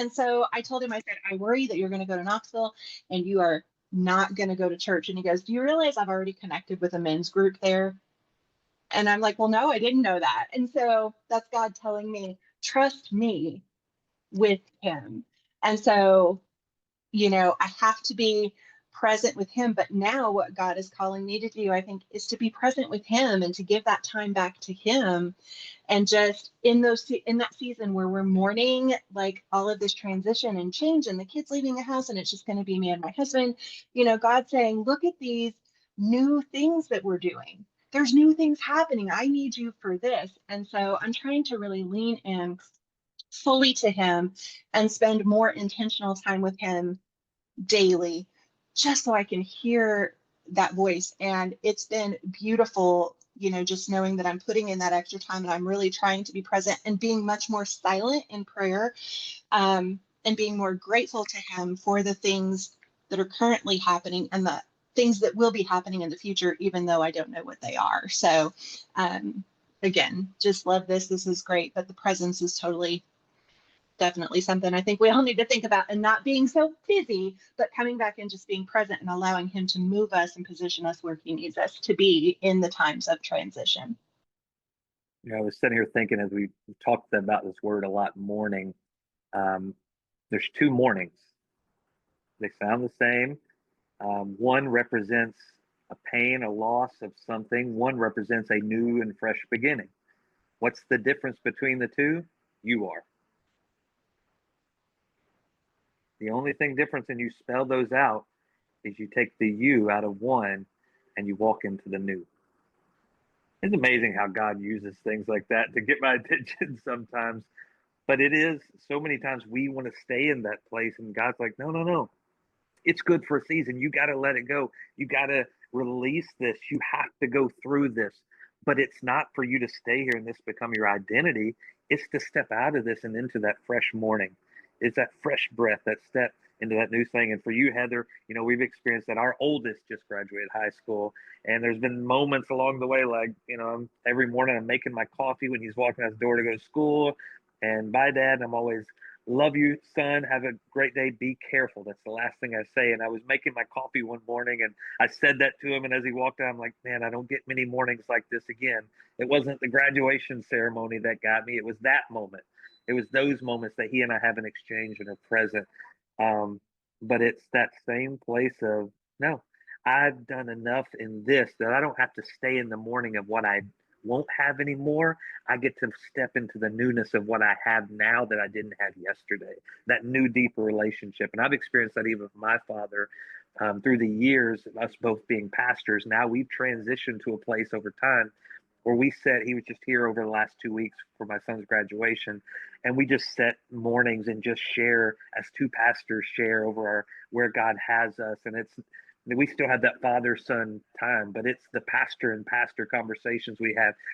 And so I told him, I said, I worry that you're going to go to Knoxville and you are not going to go to church. And he goes, do you realize I've already connected with a men's group there? And I'm like, well, no, I didn't know that. And so that's God telling me, trust me with him. And so, I have to be present with him. But now what God is calling me to do, I think, is to be present with him and to give that time back to him. And just in that season where we're mourning like all of this transition and change and the kids leaving the house and it's just going to be me and my husband, God saying, look at these new things that we're doing. There's new things happening. I need you for this. And so I'm trying to really lean in fully to him and spend more intentional time with him daily, just so I can hear that voice. And it's been beautiful, just knowing that I'm putting in that extra time and I'm really trying to be present and being much more silent in prayer, and being more grateful to him for the things that are currently happening and the things that will be happening in the future, even though I don't know what they are. So, again, just love this. This is great, but the presence is totally definitely something I think we all need to think about, and not being so busy, but coming back and just being present and allowing him to move us and position us where he needs us to be in the times of transition. I was sitting here thinking as we talked about this word a lot, mourning. Um, there's two mournings. They sound the same. One represents a pain, a loss of something. One represents a new and fresh beginning. What's the difference between the two? You are. The only thing different, and you spell those out, is you take the you out of one and you walk into the new. It's amazing how God uses things like that to get my attention sometimes. But it is so many times we want to stay in that place, and God's like, no, no, no. It's good for a season. You got to let it go. You got to release this. You have to go through this. But it's not for you to stay here and this become your identity. It's to step out of this and into that fresh morning. It's that fresh breath, that step into that new thing. And for you, Heather, we've experienced that. Our oldest just graduated high school. And there's been moments along the way, like, every morning I'm making my coffee when he's walking out the door to go to school. And bye, Dad. I'm always, love you, son. Have a great day. Be careful. That's the last thing I say. And I was making my coffee one morning and I said that to him. And as he walked out, I'm like, man, I don't get many mornings like this again. It wasn't the graduation ceremony that got me. It was that moment. It was those moments that he and I have an exchange and are present. But it's that same place of, no, I've done enough in this that I don't have to stay in the morning of what I won't have anymore. I get to step into the newness of what I have now that I didn't have yesterday, that new, deeper relationship. And I've experienced that even with my father through the years, us both being pastors. Now we've transitioned to a place over time where we said, he was just here over the last 2 weeks for my son's graduation. And we just set mornings and just share as two pastors share over where God has us. And we still have that father son time, but it's the pastor and pastor conversations we have